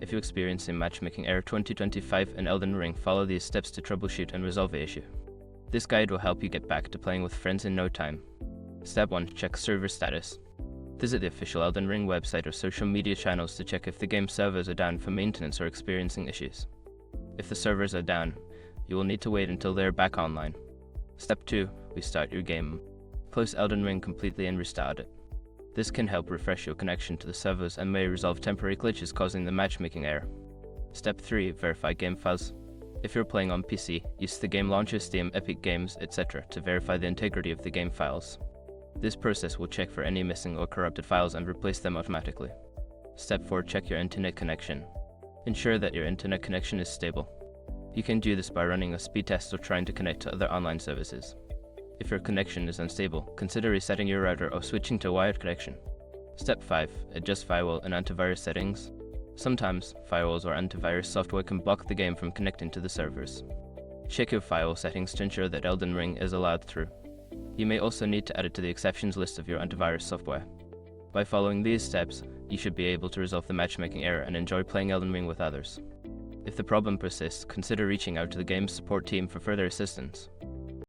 If you experience a Matchmaking Error 2025 in Elden Ring, follow these steps to troubleshoot and resolve the issue. This guide will help you get back to playing with friends in no time. Step 1. Check server status. Visit the official Elden Ring website or social media channels to check if the game's servers are down for maintenance or experiencing issues. If the servers are down, you will need to wait until they are back online. Step 2. Restart your game. Close Elden Ring completely and restart it. This can help refresh your connection to the servers and may resolve temporary glitches causing the matchmaking error. Step 3. Verify game files. If you're playing on PC, use the game launcher, Steam, Epic Games, etc. to verify the integrity of the game files. This process will check for any missing or corrupted files and replace them automatically. Step 4. Check your internet connection. Ensure that your internet connection is stable. You can do this by running a speed test or trying to connect to other online services. If your connection is unstable, consider resetting your router or switching to a wired connection. Step 5. Adjust firewall and antivirus settings. Sometimes, firewalls or antivirus software can block the game from connecting to the servers. Check your firewall settings to ensure that Elden Ring is allowed through. You may also need to add it to the exceptions list of your antivirus software. By following these steps, you should be able to resolve the matchmaking error and enjoy playing Elden Ring with others. If the problem persists, consider reaching out to the game's support team for further assistance.